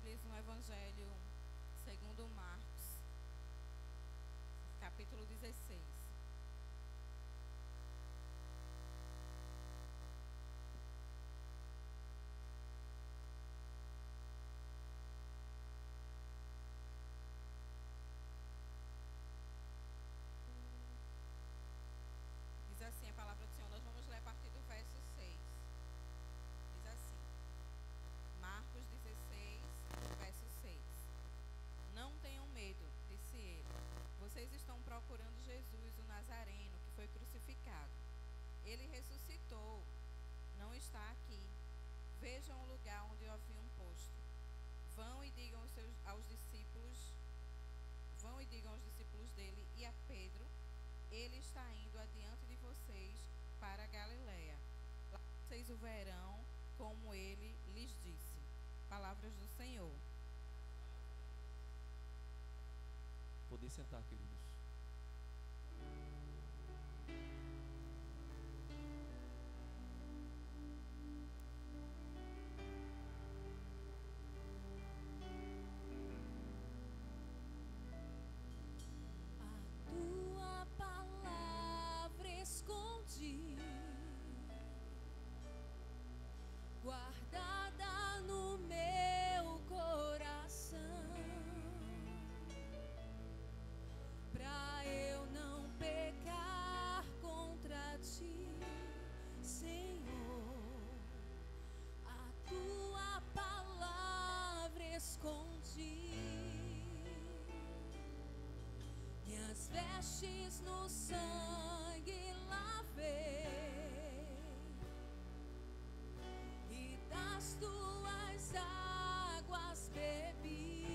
diz no Evangelho segundo Marcos, capítulo 16. Diz assim a palavra do Senhor. Nós vamos ler a partir do verso 6. Diz assim: Marcos 16, verso 6. Não tenham medo, disse ele. Vocês estão procurando Jesus, o Nazareno, que foi crucificado. Ele ressuscitou, não está aqui. Vejam o lugar onde o haviam posto. Vão e digam aos discípulos dele e a Pedro: ele está indo adiante de vocês para a Galiléia. Lá vocês o verão, como ele lhes disse. Palavras do Senhor. Poder sentar, queridos. A tua palavra escondi, guardada no meu coração, pra eu não pecar contra ti, Senhor. A tua palavra escondi, minhas vestes no sangue lavei, e das tuas águas bebi,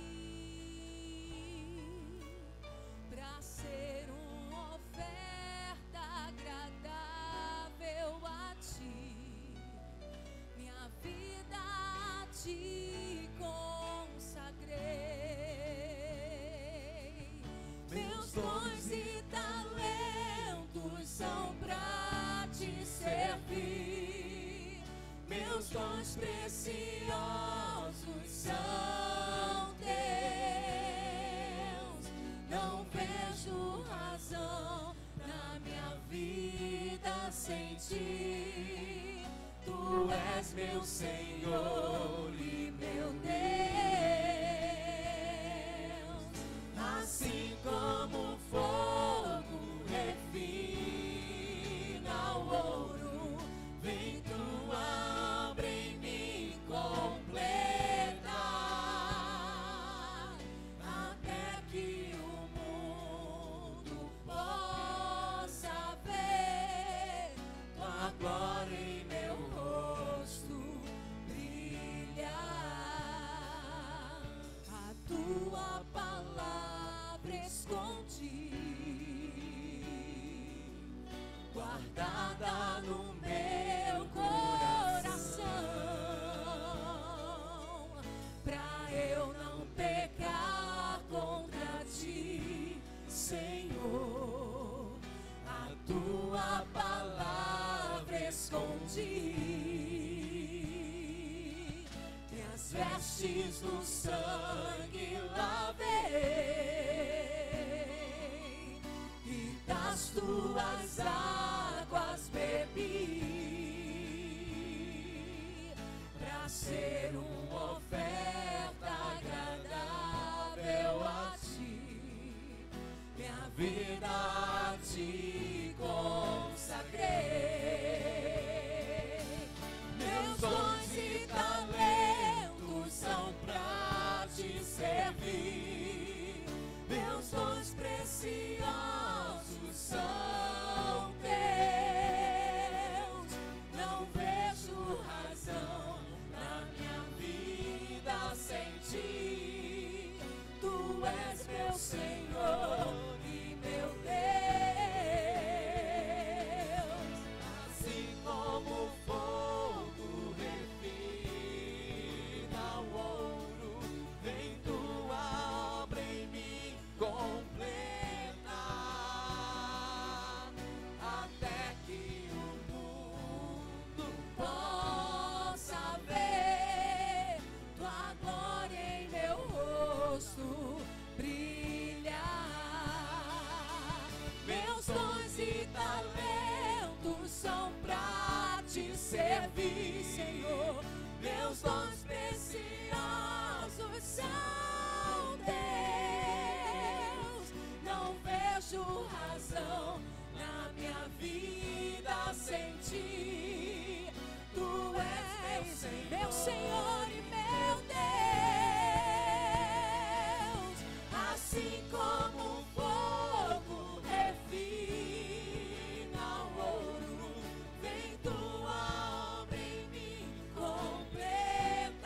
pra ser uma oferta agradável a ti, minha vida a ti consagrei. Meus dons e talentos são pra te servir, meus dons preciosos são teus. Não vejo razão na minha vida sem ti. Tu és meu Senhor e meu Deus. Assim como o fogo refina o ouro, vem tua obra em mim completar, até que o mundo possa ver tua glória em meu rosto brilhar. A tua palavra escondi, guardada no meu coração, pra eu não pecar contra ti, Senhor. A tua palavra escondi, minhas vestes no sangue lavei, e das tuas águas bebi, pra ser uma oferta agradável a ti, minha vida a ti consagrei. Meus dons e talentos são pra te servir, meus dons preciosos são teus. Não vejo razão na minha vida sem ti. Tu és meu Senhor e meu Deus. servir, Senhor. Meus dons preciosos são teus. Não vejo razão na minha vida sem ti. Tu és meu Senhor e meu Deus. Assim como o fogo refina o ouro, vem tua obra em mim completar,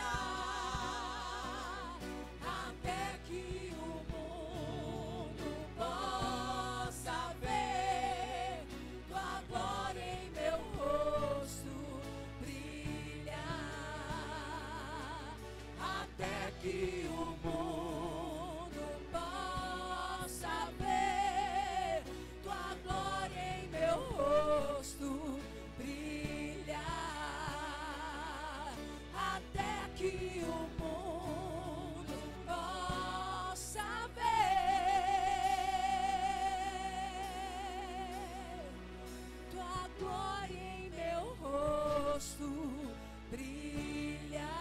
até que o mundo possa ver tua glória em meu rosto brilhar, até que o mundo possa ver tua glória em meu rosto brilhar, até que o mundo possa ver tua glória em meu rosto brilhar.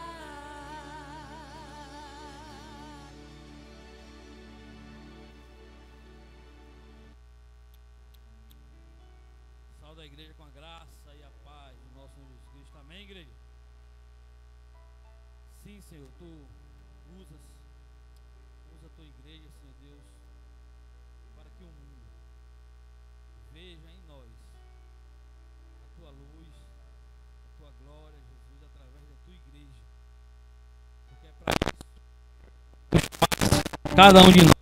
Saúde a igreja com a graça e a paz do nosso Senhor Jesus Cristo. Amém, igreja? Sim, Senhor, tu usa a tua igreja, Senhor Deus, para que o mundo veja em nós a tua luz, a tua glória, Jesus, através da tua igreja. Porque é para isso cada um de nós,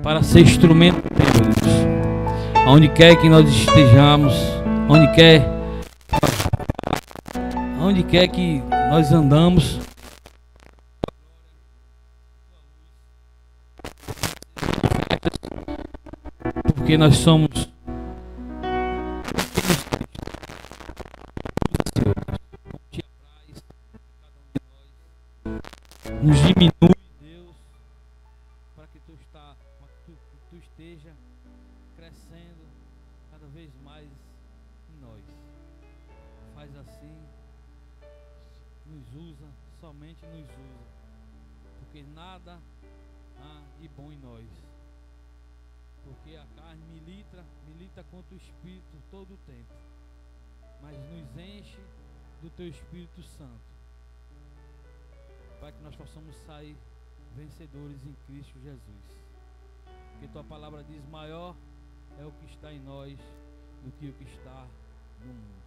para ser instrumento de Deus, aonde quer que nós estejamos, onde quer que nós andamos, porque nós somos nos diminui, Deus, para que tu esteja crescendo cada vez mais em nós. Faz assim, nos usa, somente nos usa, porque nada há de bom em nós, porque a carne milita contra o Espírito todo o tempo, mas nos enche do teu Espírito Santo, para que nós possamos sair vencedores em Cristo Jesus. Porque tua palavra diz: maior é o que está em nós do que o que está no mundo.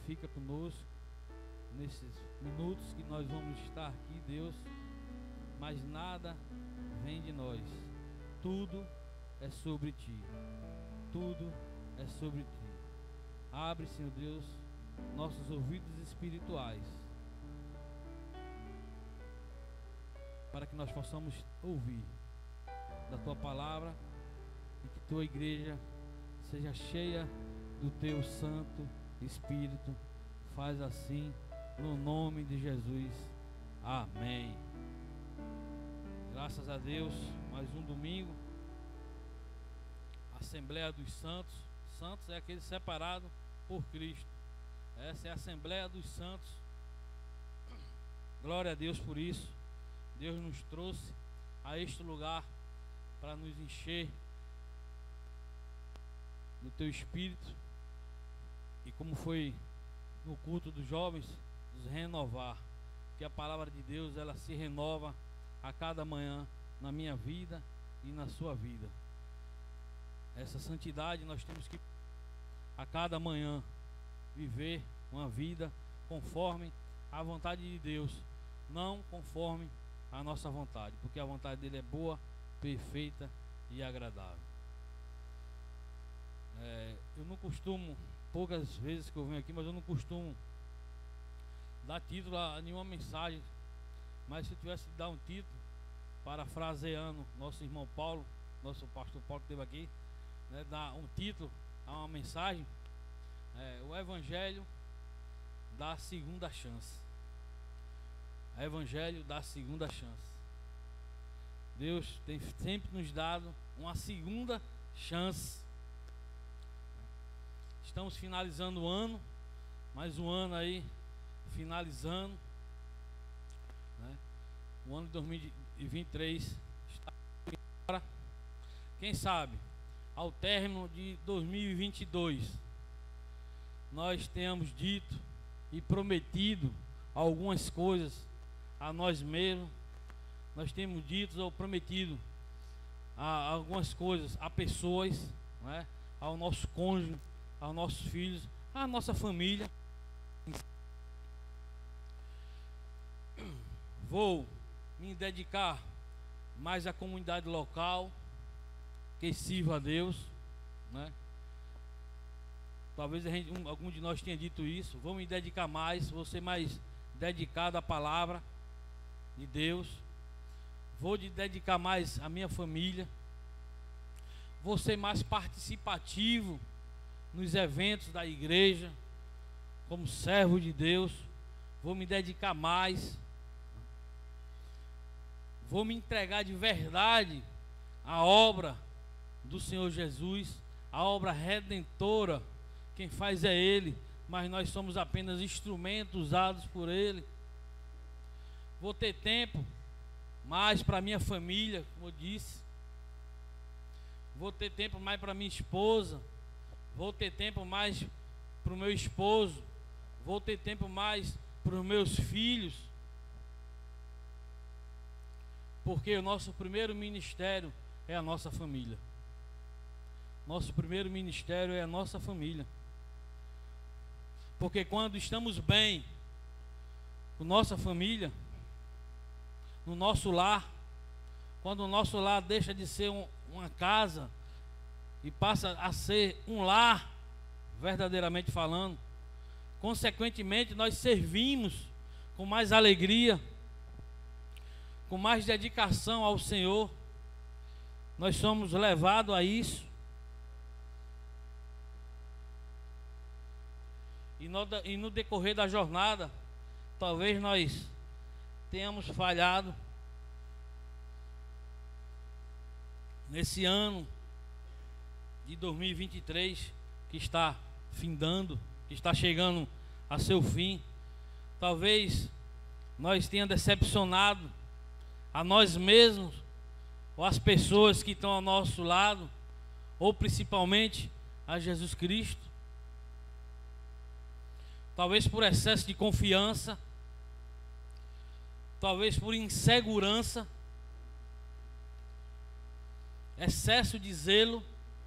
Fica conosco nesses minutos que nós vamos estar aqui, Deus, mas nada vem de nós, tudo é sobre ti, tudo é sobre ti. Abre, Senhor Deus, nossos ouvidos espirituais, para que nós possamos ouvir da tua palavra e que tua igreja seja cheia do teu Santo Espírito. Faz assim, no nome de Jesus. Amém. Graças a Deus, mais um domingo. Assembleia dos Santos. Santos é aquele separado por Cristo. Essa é a Assembleia dos Santos. Glória a Deus por isso. Deus nos trouxe a este lugar para nos encher do teu Espírito, e como foi no culto dos jovens, nos renovar, que a palavra de Deus, ela se renova a cada manhã na minha vida e na sua vida. Essa santidade nós temos que a cada manhã viver uma vida conforme a vontade de Deus, não conforme a nossa vontade, porque a vontade dele é boa, perfeita e agradável. Eu não costumo, poucas vezes que eu venho aqui, mas eu não costumo dar título a nenhuma mensagem, mas se eu tivesse que dar um título, parafraseando nosso irmão Paulo, nosso pastor Paulo que esteve aqui, né, dar um título a uma mensagem, o Evangelho da segunda chance. O Evangelho da segunda chance. Deus tem sempre nos dado uma segunda chance. Estamos finalizando o ano Mais um ano aí, finalizando, né? O ano de 2023 está indo embora. Quem sabe, ao término de 2022, nós tenhamos dito e prometido algumas coisas a nós mesmos. Nós temos dito ou prometido algumas coisas a pessoas, né? Ao nosso cônjuge, aos nossos filhos, à nossa família. Vou me dedicar mais à comunidade local, que sirva a Deus, né? Talvez algum de nós tenha dito isso. Vou me dedicar mais, vou ser mais dedicado à palavra de Deus. Vou me dedicar mais à minha família. Vou ser mais participativo nos eventos da igreja, como servo de Deus. Vou me dedicar mais. Vou me entregar de verdade à obra do Senhor Jesus, a obra redentora. Quem faz é Ele, mas nós somos apenas instrumentos usados por Ele. Vou ter tempo mais para minha família, como eu disse. Vou ter tempo mais para minha esposa. Vou ter tempo mais para o meu esposo. Vou ter tempo mais para os meus filhos. Porque o nosso primeiro ministério é a nossa família. Nosso primeiro ministério é a nossa família. Porque quando estamos bem com nossa família, no nosso lar, quando o nosso lar deixa de ser uma casa e passa a ser um lar, verdadeiramente falando, consequentemente nós servimos com mais alegria, com mais dedicação ao Senhor. Nós somos levados a isso. E no decorrer da jornada, talvez nós tenhamos falhado. Nesse ano de 2023, que está findando, que está chegando a seu fim, talvez nós tenhamos decepcionado a nós mesmos, ou as pessoas que estão ao nosso lado, ou principalmente a Jesus Cristo. Talvez por excesso de confiança, talvez por insegurança, excesso de zelo,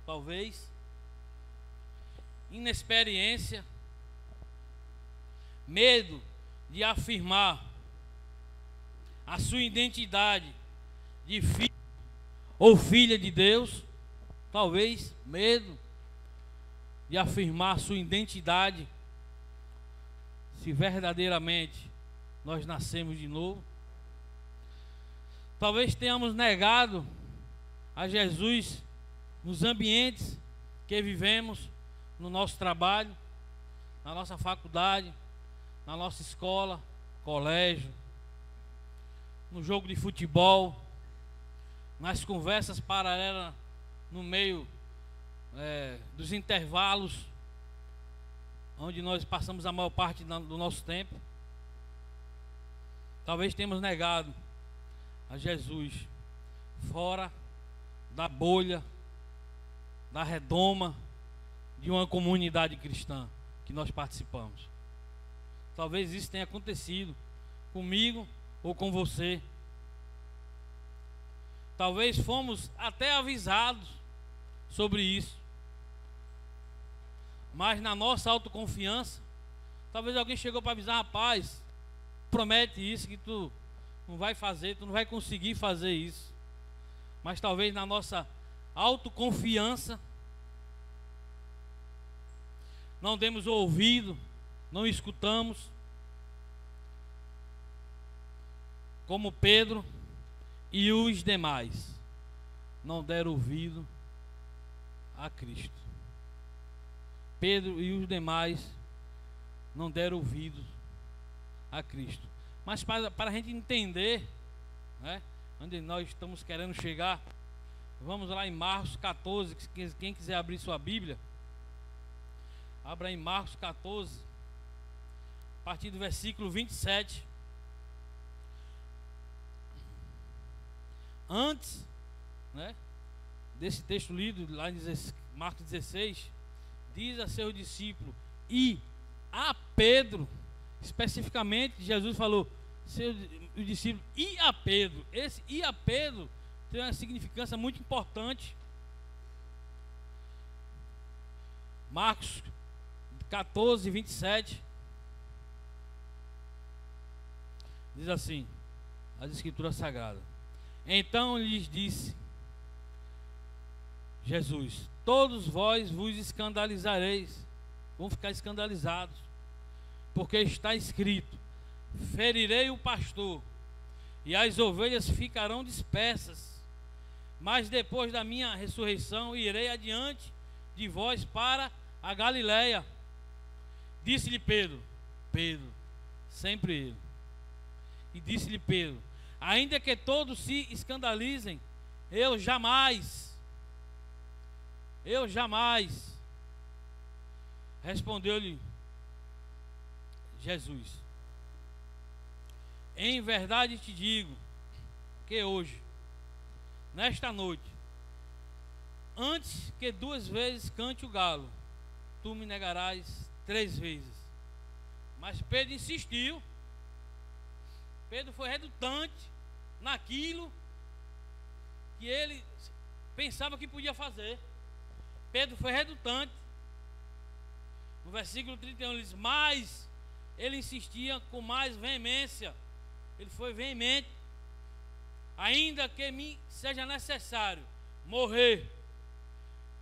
talvez, inexperiência, medo de afirmar a sua identidade de filho ou filha de Deus, talvez medo de afirmar a sua identidade, se verdadeiramente nós nascemos de novo. Talvez tenhamos negado a Jesus nos ambientes que vivemos, no nosso trabalho, na nossa faculdade, na nossa escola, colégio, no jogo de futebol, nas conversas paralelas no meio dos intervalos, onde nós passamos a maior parte do nosso tempo. Talvez tenhamos negado a Jesus fora da bolha, da redoma de uma comunidade cristã que nós participamos. Talvez isso tenha acontecido comigo ou com você. Talvez fomos até avisados sobre isso, mas na nossa autoconfiança, talvez alguém chegou para avisar: rapaz, promete isso que tu não vai fazer, tu não vai conseguir fazer isso. Mas talvez na nossa autoconfiança não demos ouvido, não escutamos, como Pedro e os demais não deram ouvido a Cristo. Pedro e os demais não deram ouvido a Cristo. Mas para a gente entender, né, onde nós estamos querendo chegar, vamos lá em Marcos 14. Quem quiser abrir sua Bíblia, abra em Marcos 14. a partir do versículo 27. Antes, né, desse texto lido lá em Marcos 16, diz a seu discípulo e a Pedro, especificamente Jesus falou, o discípulo e a Pedro. Esse e a Pedro tem uma significância muito importante. Marcos 14, 27 diz assim, as escrituras sagradas: então lhes disse Jesus: todos vós vos escandalizareis, vão ficar escandalizados, porque está escrito: ferirei o pastor, e as ovelhas ficarão dispersas. Mas depois da minha ressurreição irei adiante de vós para a Galileia. Disse-lhe Pedro, sempre ele, e disse-lhe Pedro: ainda que todos se escandalizem, eu jamais. Respondeu-lhe Jesus: em verdade te digo que hoje, nesta noite, antes que 2 vezes cante o galo, tu me negarás 3 vezes. Mas Pedro insistiu. Pedro foi redutante naquilo que ele pensava que podia fazer. Pedro foi redutante. No versículo 31 ele diz: mas ele insistia com mais veemência. Ele foi veemente: ainda que me seja necessário morrer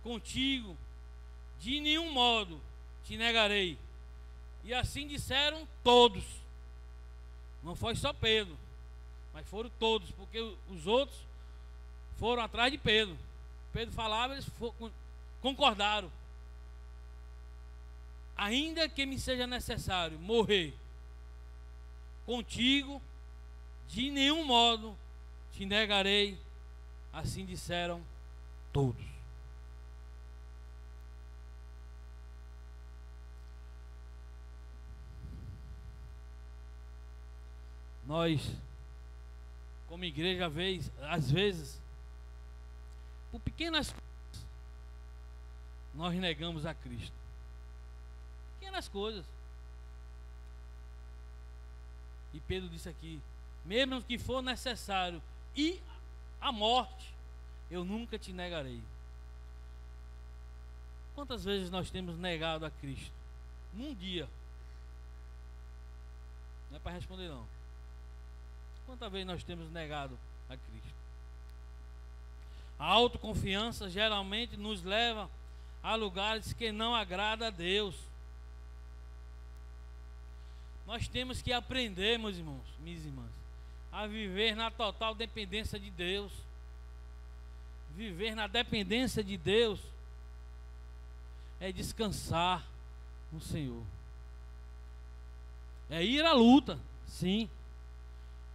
contigo, de nenhum modo te negarei. E assim disseram todos. Não foi só Pedro, mas foram todos, porque os outros foram atrás de Pedro. Pedro falava, eles concordaram. Ainda que me seja necessário morrer contigo, de nenhum modo te negarei. Assim disseram todos. Nós, como igreja, às vezes, por pequenas coisas, nós negamos a Cristo. Pequenas coisas. E Pedro disse aqui: mesmo que for necessário e a morte, eu nunca te negarei. Quantas vezes nós temos negado a Cristo? Num dia. Não é para responder não. Quantas vezes nós temos negado a Cristo? A autoconfiança geralmente nos leva a lugares que não agradam a Deus. Nós temos que aprender, meus irmãos, minhas irmãs, a viver na total dependência de Deus. Viver na dependência de Deus é descansar no Senhor. É ir à luta, sim,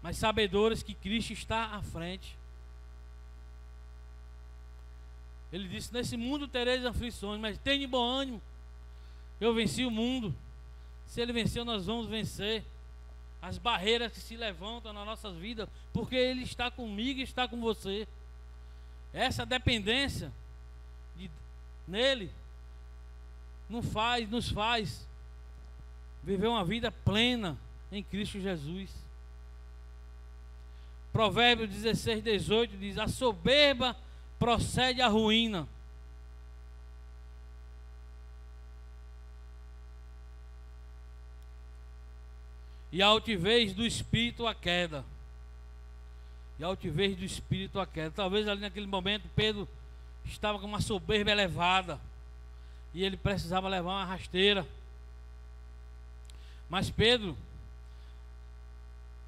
mas sabedores que Cristo está à frente. Ele disse: nesse mundo tereis aflições, mas tenha bom ânimo, eu venci o mundo. Se Ele venceu, nós vamos vencer as barreiras que se levantam nas nossas vidas, porque Ele está comigo e está com você. Essa dependência nele nos faz viver uma vida plena em Cristo Jesus. Provérbios 16, 18 diz: a soberba procede à ruína, e a altivez do espírito à queda. E a altivez do espírito à queda. Talvez ali naquele momento Pedro estava com uma soberba elevada e ele precisava levar uma rasteira. Mas Pedro,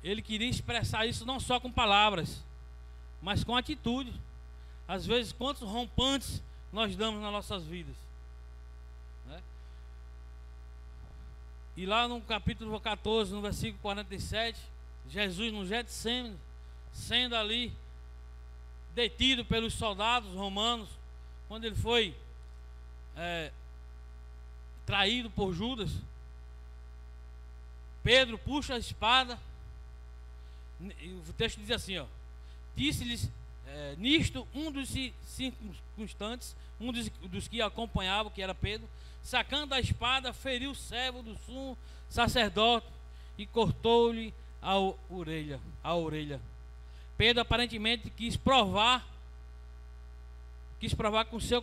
ele queria expressar isso não só com palavras, mas com atitude. Às vezes, quantos rompantes nós damos nas nossas vidas, né? E lá no capítulo 14, no versículo 47, Jesus no Getsêmani, sendo ali detido pelos soldados romanos, quando ele foi traído por Judas, Pedro puxa a espada, e o texto diz assim, ó: disse-lhes nisto um dos circunstantes, um dos que acompanhavam, que era Pedro, sacando a espada, feriu o servo do sumo sacerdote e cortou-lhe a orelha. Pedro aparentemente quis provar que o seu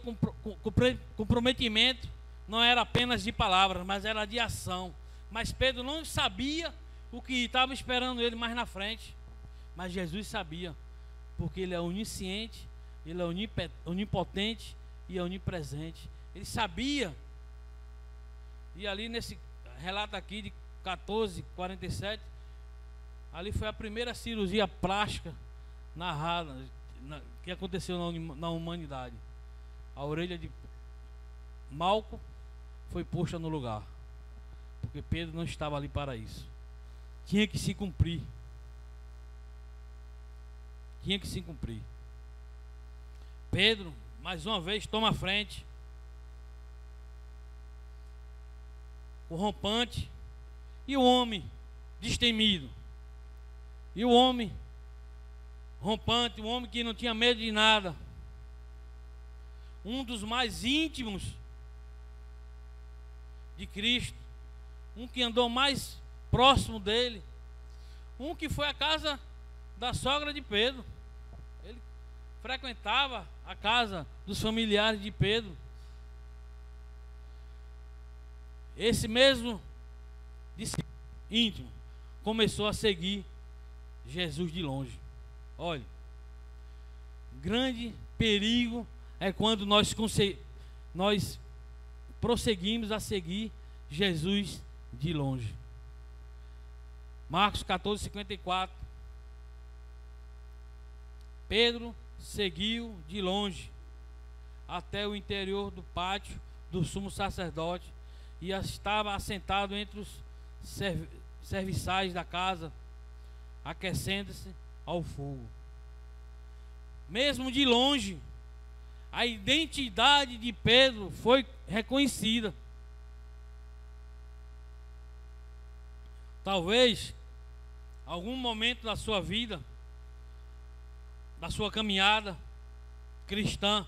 comprometimento não era apenas de palavras, mas era de ação. Mas Pedro não sabia o que estava esperando ele mais na frente. Mas Jesus sabia, porque ele é onisciente, ele é onipotente e é onipresente. Ele sabia. E ali nesse relato aqui de 14:47, ali foi a primeira cirurgia plástica narrada que aconteceu na humanidade. A orelha de Malco foi posta no lugar, porque Pedro não estava ali para isso. Tinha que se cumprir. Tinha que se cumprir. Pedro, mais uma vez, toma a frente. O rompante e o homem destemido. E o homem rompante, o homem que não tinha medo de nada. Um dos mais íntimos de Cristo. Um que andou mais próximo dele. Um que foi à casa da sogra de Pedro. Ele frequentava a casa dos familiares de Pedro. Esse mesmo discípulo íntimo começou a seguir Jesus de longe. Olha, grande perigo é quando nós prosseguimos a seguir Jesus de longe. Marcos 14:54. Pedro seguiu de longe até o interior do pátio do sumo sacerdote e estava assentado entre os serviçais da casa, aquecendo-se ao fogo. Mesmo de longe, a identidade de Pedro foi reconhecida. Talvez, algum momento da sua vida, da sua caminhada cristã,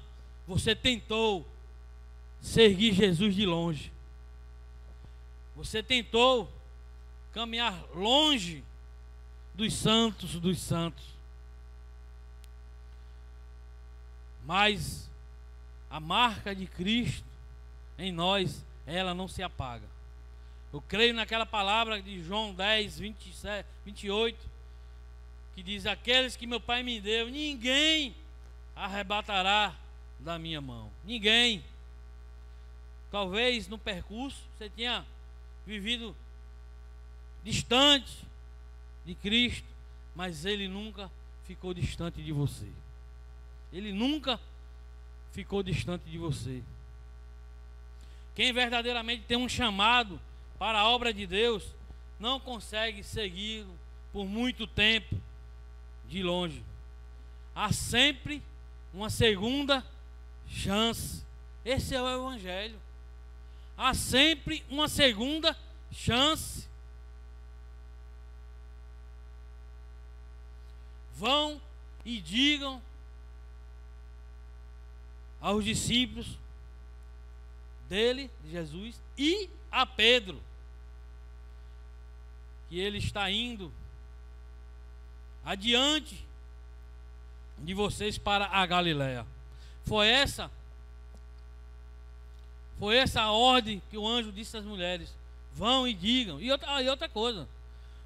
você tentou seguir Jesus de longe. Você tentou caminhar longe dos santos dos santos. Mas a marca de Cristo em nós, ela não se apaga. Eu creio naquela palavra de João 10:28, que diz: aqueles que meu Pai me deu, ninguém arrebatará da minha mão. Ninguém. Talvez no percurso você tenha vivido distante de Cristo, mas Ele nunca ficou distante de você. Ele nunca ficou distante de você. Quem verdadeiramente tem um chamado para a obra de Deus, não consegue segui-lo por muito tempo de longe. Há sempre uma segunda chance. Esse é o Evangelho. Há sempre uma segunda chance. Vão e digam aos discípulos dele, de Jesus, e a Pedro, que ele está indo adiante de vocês para a Galileia. Foi essa a ordem que o anjo disse às mulheres: vão e digam. E outra coisa,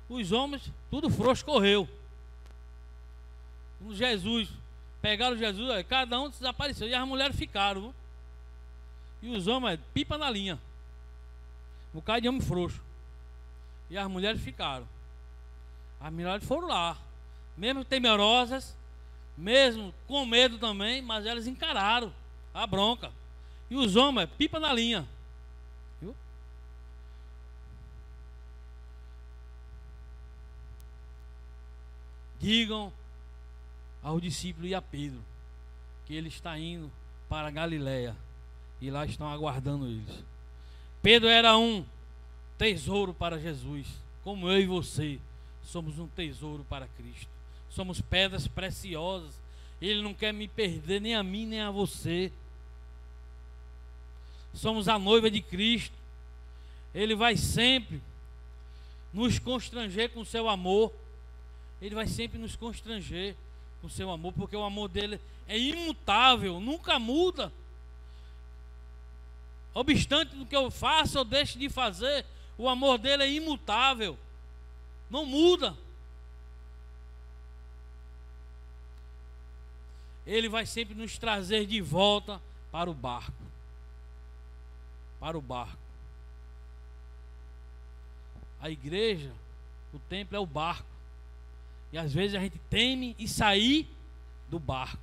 os homens, tudo frouxo, correu. Jesus, pegaram Jesus, cada um desapareceu, e as mulheres ficaram, viu? E os homens, pipa na linha, um bocado de homem frouxo, e as mulheres ficaram. As mulheres foram lá, mesmo temerosas, mesmo com medo também, mas elas encararam a bronca. E os homens, pipa na linha, viu? Digam ao discípulo e a Pedro que ele está indo para a Galileia, e lá estão aguardando eles. Pedro era um tesouro para Jesus. como eu e você somos um tesouro para Cristo. Somos pedras preciosas. Ele não quer me perder, nem a mim, nem a você. Somos a noiva de Cristo. Ele vai sempre nos constranger com o seu amor. Ele vai sempre nos constranger com o seu amor, porque o amor dele é imutável, nunca muda. Obstante do que eu faça ou deixe de fazer, o amor dele é imutável, não muda. Ele vai sempre nos trazer de volta para o barco. Para o barco. A igreja, o templo é o barco. E às vezes a gente teme em sair do barco.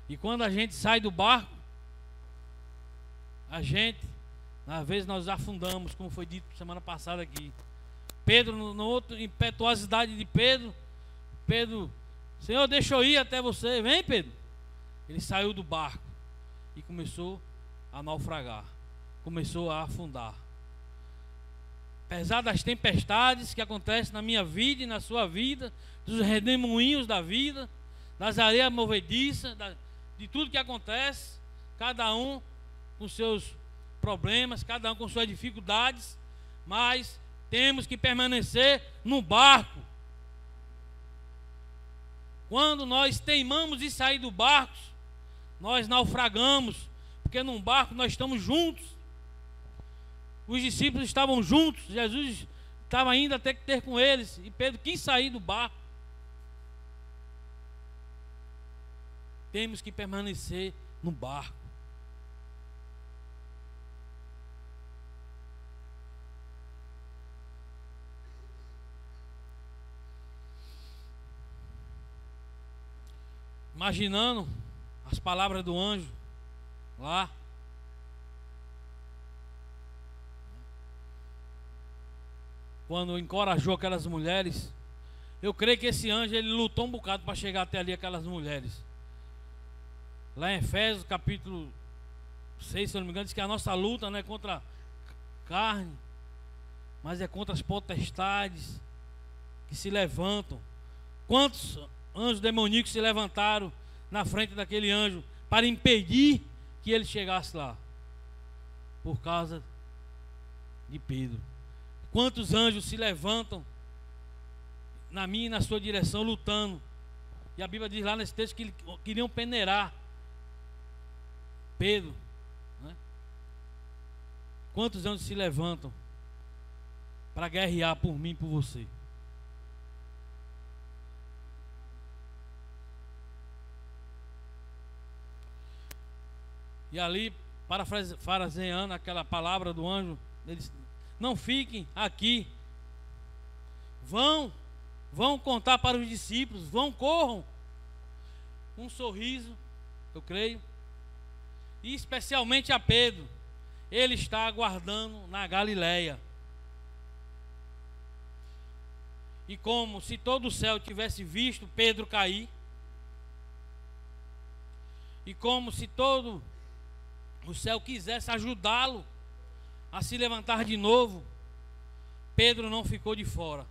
E quando a gente sai do barco, às vezes nós afundamos, como foi dito semana passada aqui. Pedro, na outra impetuosidade de Pedro, Senhor, deixa eu ir até você. Vem, Pedro. Ele saiu do barco e começou a naufragar. Começou a afundar. Apesar das tempestades que acontecem na minha vida e na sua vida, dos redemoinhos da vida, das areias movediças, de tudo que acontece, cada um com seus problemas, cada um com suas dificuldades, mas temos que permanecer no barco. Quando nós teimamos em sair do barco, nós naufragamos, porque num barco nós estamos juntos. Os discípulos estavam juntos, Jesus estava ainda a ter com eles, e Pedro quis sair do barco. Temos que permanecer no barco. Imaginando as palavras do anjo lá. Quando encorajou aquelas mulheres, eu creio que esse anjo ele lutou um bocado para chegar até ali aquelas mulheres. Lá em Efésios capítulo 6, se eu não me engano, diz que a nossa luta não é contra carne, mas é contra as potestades que se levantam. Quantos anjos demoníacos se levantaram na frente daquele anjo para impedir que ele chegasse lá? Por causa de Pedro. Quantos anjos se levantam na minha e na sua direção lutando? E a Bíblia diz lá nesse texto que queriam peneirar Pedro, né? Quantos anjos se levantam para guerrear por mim e por você? E ali, parafraseando aquela palavra do anjo, ele disse: não fiquem aqui, vão contar para os discípulos, corram. Um sorriso, eu creio, e especialmente a Pedro, ele está aguardando na Galileia. E como se todo o céu tivesse visto Pedro cair, e como se todo o céu quisesse ajudá-lo a se levantar de novo, Pedro não ficou de fora.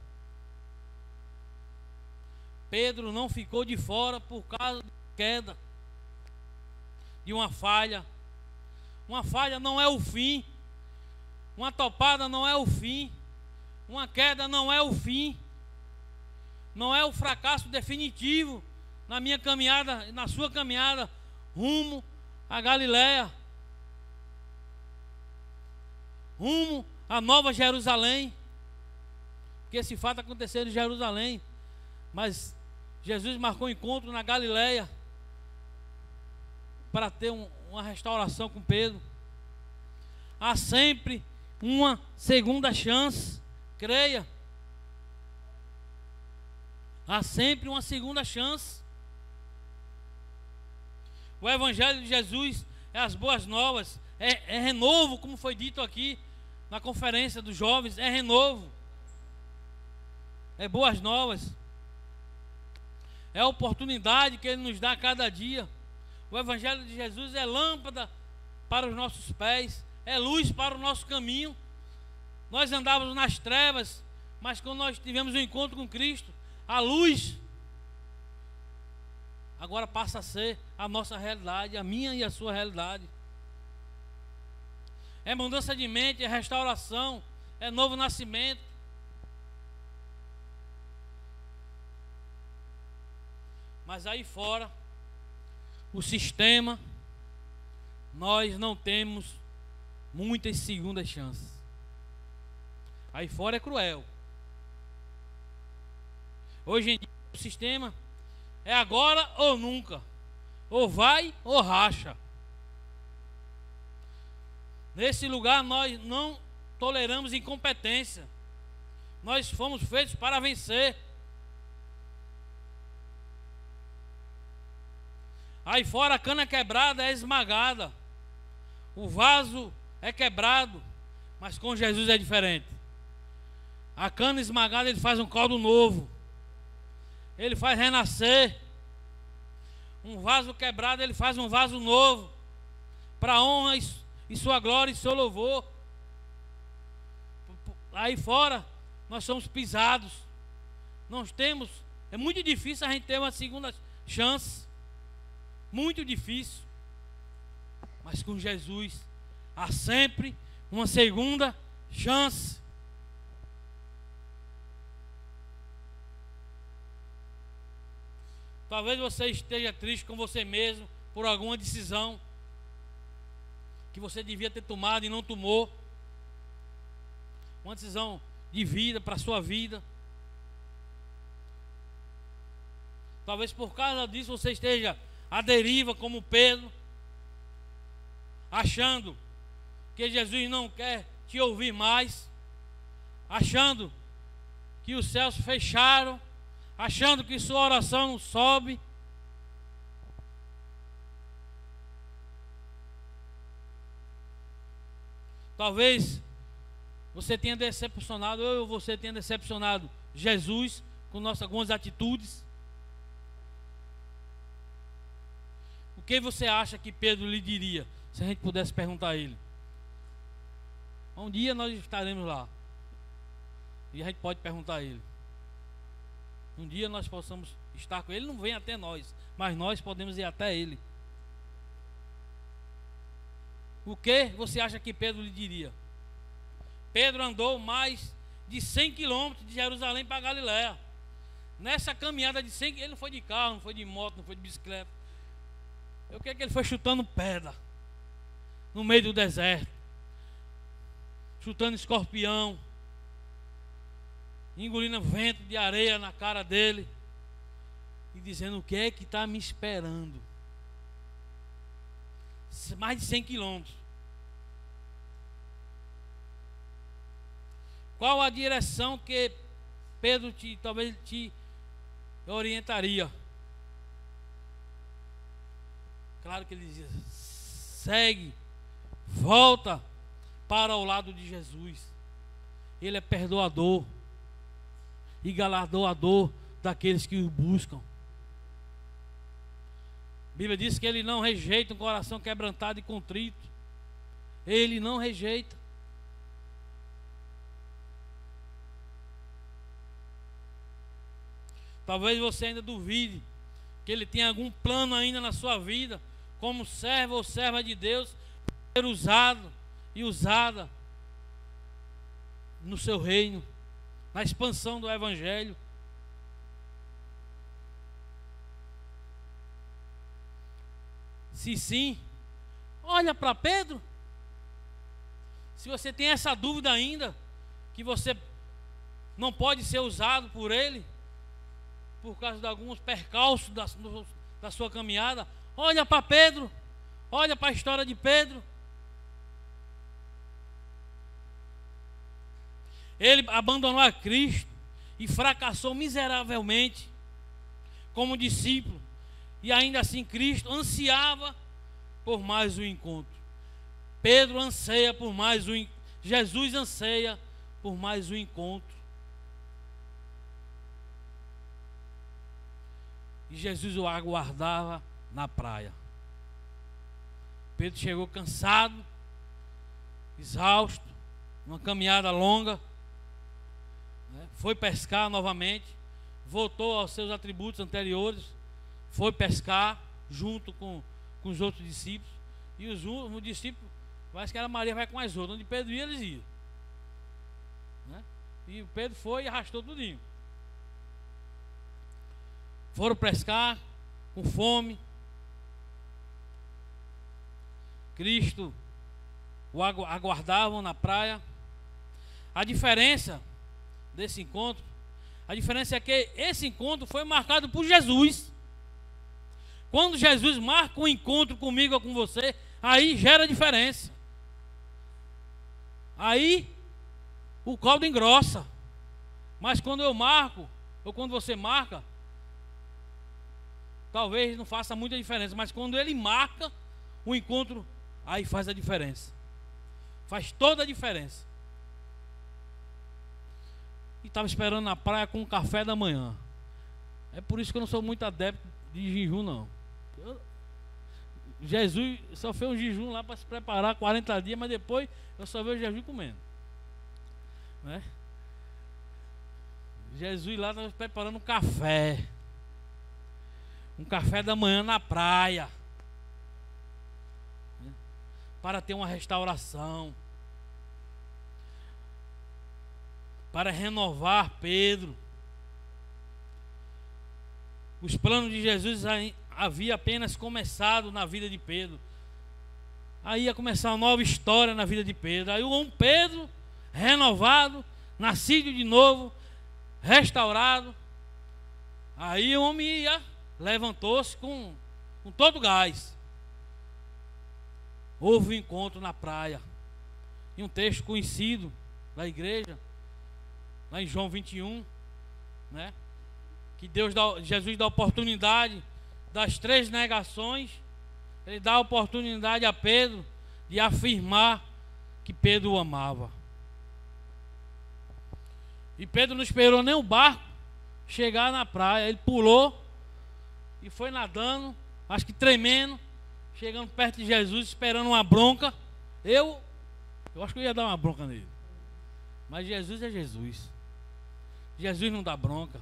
Pedro não ficou de fora por causa de queda, de uma falha. Uma falha não é o fim. Uma topada não é o fim. Uma queda não é o fim. Não é o fracasso definitivo na minha caminhada, na sua caminhada rumo à Galileia, rumo à Nova Jerusalém. Porque esse fato aconteceu em Jerusalém, mas Jesus marcou um encontro na Galileia para ter uma restauração com Pedro. Há sempre uma segunda chance, creia. Há sempre uma segunda chance. O Evangelho de Jesus é as boas novas, é renovo, como foi dito aqui na conferência dos jovens, é renovo, é boas novas, é a oportunidade que Ele nos dá a cada dia. O Evangelho de Jesus é lâmpada para os nossos pés, é luz para o nosso caminho. Nós andávamos nas trevas, mas quando nós tivemos um encontro com Cristo, a luz agora passa a ser a nossa realidade, a minha e a sua realidade. É mudança de mente, é restauração, é novo nascimento. Mas aí fora, o sistema, nós não temos muitas segundas chances. Aí fora é cruel. Hoje em dia o sistema é agora ou nunca. Ou vai ou racha. Nesse lugar nós não toleramos incompetência. Nós fomos feitos para vencer. Aí fora a cana quebrada é esmagada. O vaso é quebrado, mas com Jesus é diferente. A cana esmagada ele faz um caldo novo. Ele faz renascer. Um vaso quebrado ele faz um vaso novo. Para honra e sua glória e seu louvor. Aí fora nós somos pisados. Nós temos, é muito difícil a gente ter uma segunda chance. Muito difícil. Mas com Jesus há sempre uma segunda chance. Talvez você esteja triste com você mesmo por alguma decisão que você devia ter tomado e não tomou. Uma decisão de vida para a sua vida. Talvez por causa disso você esteja à deriva como Pedro, achando que Jesus não quer te ouvir mais, achando que os céus fecharam, achando que sua oração não sobe. Talvez você tenha decepcionado, eu ou você tenha decepcionado Jesus com nossas algumas atitudes. O que você acha que Pedro lhe diria se a gente pudesse perguntar a ele? Um dia nós estaremos lá e a gente pode perguntar a ele. Um dia nós possamos estar com ele. Ele não vem até nós, mas nós podemos ir até ele. O que você acha que Pedro lhe diria? Pedro andou mais de 100 quilômetros de Jerusalém para Galiléia. Nessa caminhada de 100 ele não foi de carro, não foi de moto, não foi de bicicleta. Eu creio que ele foi chutando pedra no meio do deserto, chutando escorpião, engolindo vento de areia na cara dele e dizendo: o que é que está me esperando? Mais de 100 quilômetros. Qual a direção que Pedro talvez te orientaria? Claro que ele dizia: segue, volta para o lado de Jesus. Ele é perdoador e galardoador daqueles que o buscam. A Bíblia diz que ele não rejeita um coração quebrantado e contrito. Ele não rejeita. Talvez você ainda duvide que ele tenha algum plano ainda na sua vida, como servo ou serva de Deus, ser usado e usada no seu reino, na expansão do Evangelho. Se sim, olha para Pedro. Se você tem essa dúvida ainda, que você não pode ser usado por ele, por causa de alguns percalços da sua caminhada, olha para Pedro, olha para a história de Pedro. Ele abandonou a Cristo e fracassou miseravelmente como discípulo, e ainda assim Cristo ansiava por mais um encontro. Pedro anseia por mais um, Jesus anseia por mais um encontro. E Jesus o aguardava na praia. Pedro chegou cansado, exausto, uma caminhada longa, né? Foi pescar novamente, voltou aos seus atributos anteriores, foi pescar junto com os outros discípulos, e os discípulos, parece que era Maria vai com as outras, onde Pedro ia, eles iam, né? E o Pedro foi e arrastou tudinho. Foram pescar com fome. Cristo o aguardavam na praia. A diferença desse encontro, a diferença é que esse encontro foi marcado por Jesus. Quando Jesus marca um encontro comigo ou com você, aí gera diferença. Aí o caldo engrossa. Mas quando eu marco, ou quando você marca, talvez não faça muita diferença. Mas quando ele marca o encontro, aí faz a diferença. Faz toda a diferença. E estava esperando na praia com um café da manhã. É por isso que eu não sou muito adepto de jejum, não. Jesus só fez um jejum lá para se preparar 40 dias, mas depois eu só vejo Jesus comendo, né? Jesus lá estava preparando um café da manhã na praia, né? Para ter uma restauração, para renovar Pedro. Os planos de Jesus havia apenas começado na vida de Pedro. Aí ia começar uma nova história na vida de Pedro. Aí um Pedro renovado, nascido de novo, restaurado. Aí o homem levantou-se com todo gás. Houve um encontro na praia. E um texto conhecido da igreja, lá em João 21, né? Que Jesus dá oportunidade das 3 negações. Ele dá a oportunidade a Pedro de afirmar que Pedro o amava. E Pedro não esperou nem o barco chegar na praia. Ele pulou e foi nadando, acho que tremendo, chegando perto de Jesus, esperando uma bronca. Eu acho que eu ia dar uma bronca nele. Mas Jesus é Jesus. Jesus não dá bronca,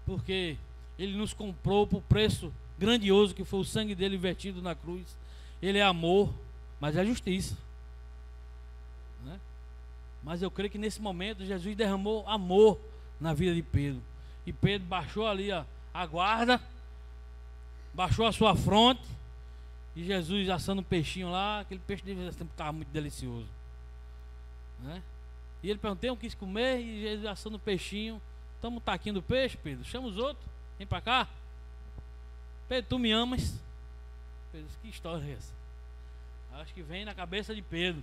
porque Ele nos comprou por preço grandioso, que foi o sangue dele vertido na cruz. Ele é amor, mas é justiça, né? Mas eu creio que nesse momento Jesus derramou amor na vida de Pedro. E Pedro baixou ali a guarda, baixou a sua fronte, e Jesus assando um peixinho lá. Aquele peixe estava muito delicioso, né? E ele perguntou: eu quis comer, e Jesus assando um peixinho. Estamos um taquinho do peixe, Pedro, chama os outros, vem para cá. Pedro, tu me amas? Pedro, que história é essa? Acho que vem na cabeça de Pedro.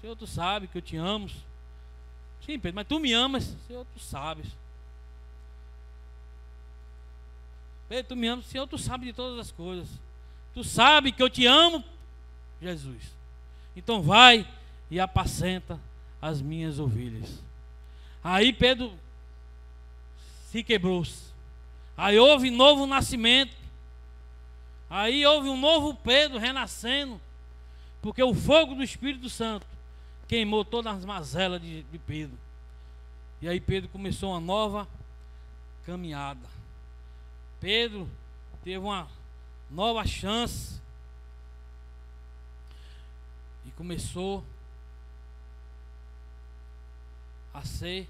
Senhor, tu sabe que eu te amo. Sim, Pedro, mas tu me amas? Senhor, tu sabes. Pedro, tu me amas? Senhor, tu sabe de todas as coisas. Tu sabe que eu te amo, Jesus. Então vai e apacenta as minhas ovelhas. Aí Pedro se quebrou-se. Aí houve novo nascimento. Aí houve um novo Pedro renascendo, porque o fogo do Espírito Santo queimou todas as mazelas de Pedro. E aí Pedro começou uma nova caminhada. Pedro teve uma nova chance e começou a ser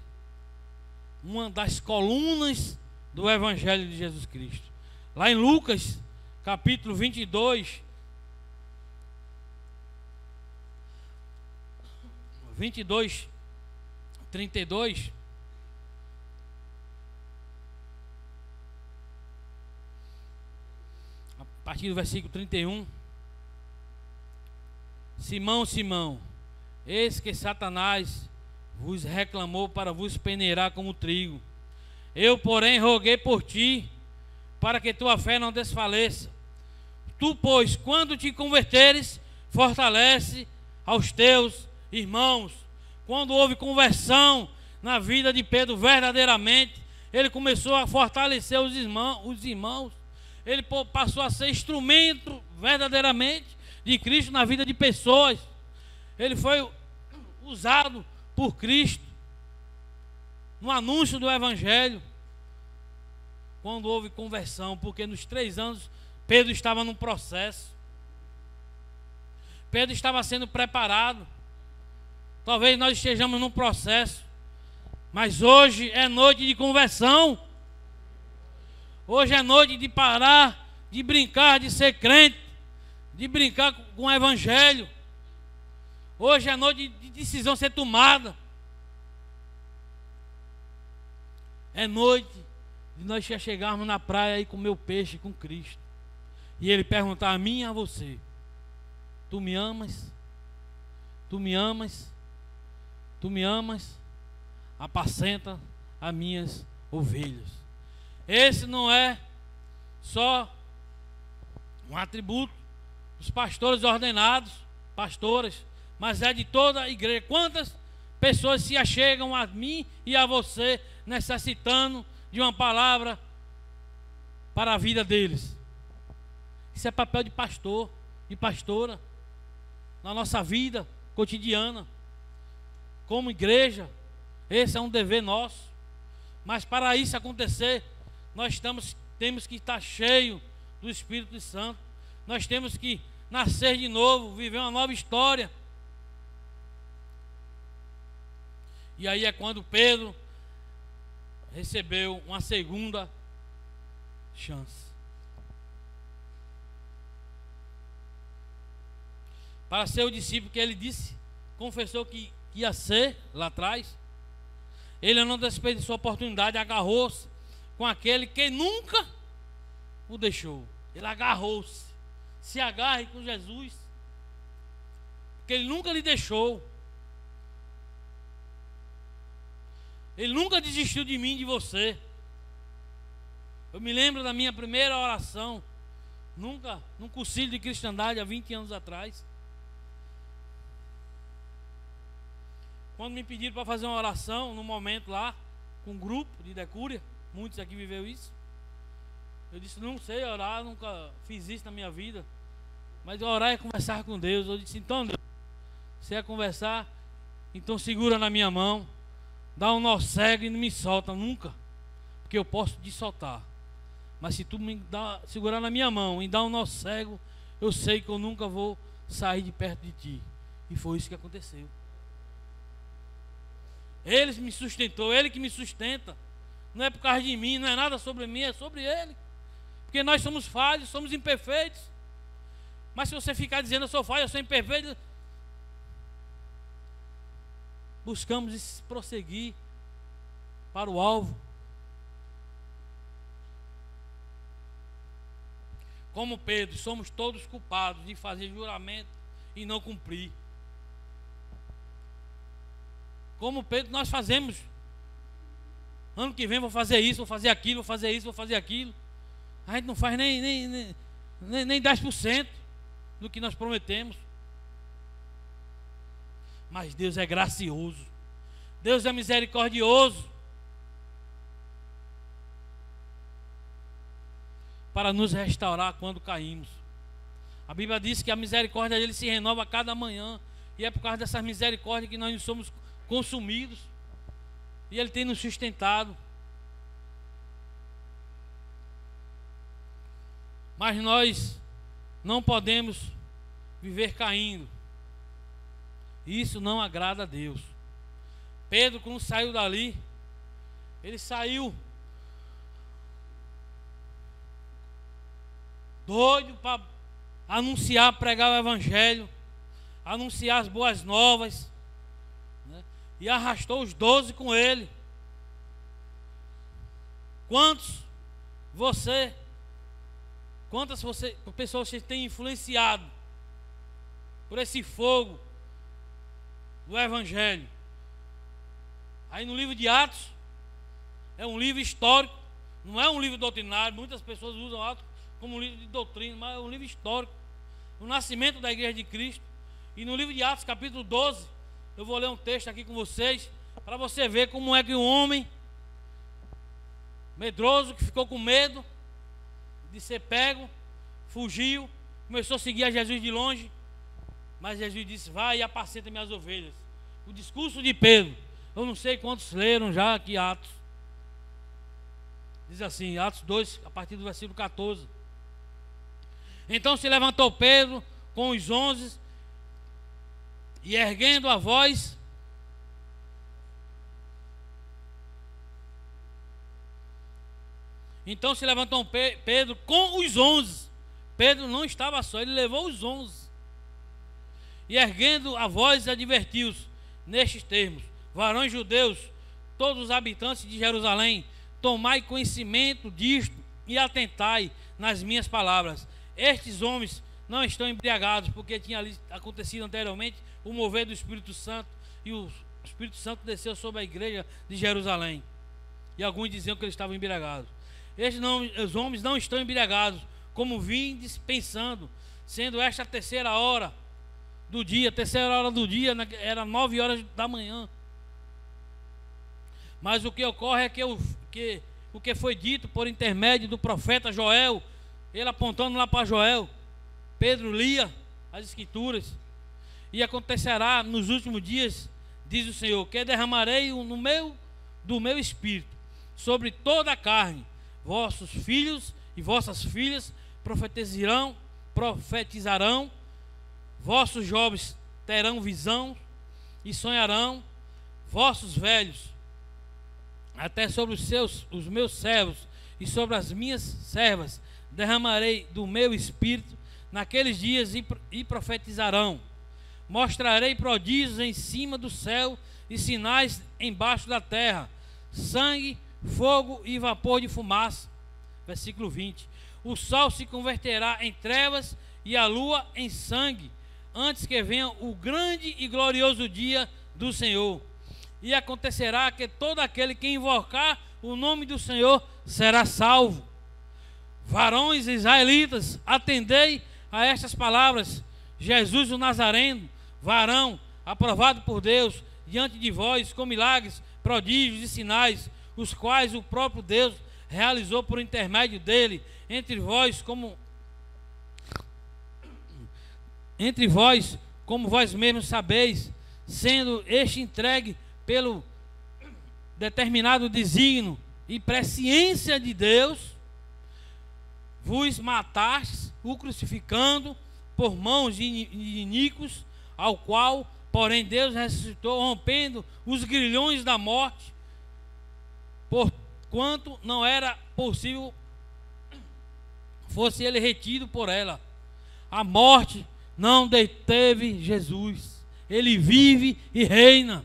uma das colunas do Evangelho de Jesus Cristo. Lá em Lucas, capítulo 22, 32, a partir do versículo 31. Simão, Simão, eis que Satanás vos reclamou para vos peneirar como trigo. Eu, porém, roguei por ti, para que tua fé não desfaleça. Tu, pois, quando te converteres, fortalece aos teus irmãos. Quando houve conversão na vida de Pedro verdadeiramente, ele começou a fortalecer os irmãos. Ele passou a ser instrumento verdadeiramente de Cristo na vida de pessoas. Ele foi usado por Cristo no anúncio do Evangelho, quando houve conversão, porque nos 3 anos Pedro estava num processo. Pedro estava sendo preparado. Talvez nós estejamos num processo, mas hoje é noite de conversão. Hoje é noite de parar, de brincar, de ser crente, de brincar com o Evangelho. Hoje é noite de decisão ser tomada. É noite de nós já chegarmos na praia e comer o peixe com Cristo. E Ele perguntar a mim e a você: tu me amas? Tu me amas? Tu me amas? Apacenta as minhas ovelhas. Esse não é só um atributo dos pastores ordenados, pastoras, mas é de toda a igreja. Quantas pessoas se achegam a mim e a você necessitando de uma palavra para a vida deles? Isso é papel de pastor, de pastora, na nossa vida cotidiana. Como igreja, esse é um dever nosso. Mas para isso acontecer, nós temos que estar cheios do Espírito Santo. Nós temos que nascer de novo, viver uma nova história. E aí é quando Pedro recebeu uma segunda chance. Para ser o discípulo que ele disse, confessou que ia ser lá atrás, ele não desperdiçou a oportunidade, agarrou-se com aquele que nunca o deixou. Ele agarrou-se. Se agarre com Jesus, porque Ele nunca lhe deixou. Ele nunca desistiu de mim, de você. Eu me lembro da minha primeira oração, num concílio de cristandade há 20 anos atrás. Quando me pediram para fazer uma oração, num momento lá, com um grupo de decúria, muitos aqui viveu isso. Eu disse: não sei orar, nunca fiz isso na minha vida. Mas orar é conversar com Deus. Eu disse: então, Deus, se é conversar, então segura na minha mão, dá um nó cego e não me solta nunca, porque eu posso te soltar. Mas se tu me segurar na minha mão e dar um nó cego, eu sei que eu nunca vou sair de perto de ti. E foi isso que aconteceu. Ele me sustentou, Ele que me sustenta. Não é por causa de mim, não é nada sobre mim, é sobre Ele. Porque nós somos falhos, somos imperfeitos. Mas se você ficar dizendo eu sou falho, eu sou imperfeito, buscamos prosseguir para o alvo. Como Pedro, somos todos culpados de fazer juramento e não cumprir. Como Pedro, nós fazemos. Ano que vem vou fazer isso, vou fazer aquilo, vou fazer isso, vou fazer aquilo. A gente não faz nem 10% do que nós prometemos. Mas Deus é gracioso. Deus é misericordioso para nos restaurar quando caímos. A Bíblia diz que a misericórdia dele se renova a cada manhã. E é por causa dessas misericórdias que nós não somos consumidos. E Ele tem nos sustentado. Mas nós não podemos viver caindo. Isso não agrada a Deus. Pedro, quando saiu dali, ele saiu doido para anunciar, pregar o Evangelho, anunciar as boas novas, né? E arrastou os 12 com ele. Quantas pessoas você tem influenciado por esse fogo do Evangelho? Aí no livro de Atos, é um livro histórico, não é um livro doutrinário. Muitas pessoas usam Atos como um livro de doutrina, mas é um livro histórico, o nascimento da Igreja de Cristo. E no livro de Atos, capítulo 12, eu vou ler um texto aqui com vocês, para você ver como é que um homem medroso, que ficou com medo de ser pego, fugiu, começou a seguir a Jesus de longe. Mas Jesus disse: vai e apacenta minhas ovelhas. O discurso de Pedro, eu não sei quantos leram já aqui Atos. Diz assim, Atos 2, a partir do versículo 14. Então se levantou Pedro com os 11 e erguendo a voz, então se levantou Pedro com os 11. Pedro não estava só, ele levou os 11. E erguendo a voz advertiu-os nestes termos: varões judeus, todos os habitantes de Jerusalém, tomai conhecimento disto e atentai nas minhas palavras. Estes homens não estão embriagados, porque tinha ali acontecido anteriormente o mover do Espírito Santo, e o Espírito Santo desceu sobre a igreja de Jerusalém, e alguns diziam que eles estavam embriagados. Os homens não estão embriagados, como vindes pensando, sendo esta a terceira hora do dia. Era 9 horas da manhã. Mas o que ocorre é que o que foi dito por intermédio do profeta Joel, ele apontando lá para Joel, Pedro lia as escrituras: e acontecerá nos últimos dias, diz o Senhor, que derramarei do meu espírito sobre toda a carne. Vossos filhos e vossas filhas profetizarão, vossos jovens terão visão e sonharão, vossos velhos, até sobre os meus servos e sobre as minhas servas, derramarei do meu espírito naqueles dias e profetizarão. Mostrarei prodígios em cima do céu e sinais embaixo da terra: sangue, fogo e vapor de fumaça. Versículo 20. O sol se converterá em trevas e a lua em sangue, antes que venha o grande e glorioso dia do Senhor. E acontecerá que todo aquele que invocar o nome do Senhor será salvo. Varões israelitas, atendei a estas palavras. Jesus o Nazareno, varão aprovado por Deus diante de vós, com milagres, prodígios e sinais, os quais o próprio Deus realizou por intermédio dele entre vós, como vós mesmos sabeis, sendo este entregue pelo determinado desígnio e presciência de Deus, vos matastes, o crucificando por mãos de iníquos, ao qual, porém, Deus ressuscitou, rompendo os grilhões da morte, porquanto não era possível fosse ele retido por ela. A morte não deteve Jesus, ele vive e reina.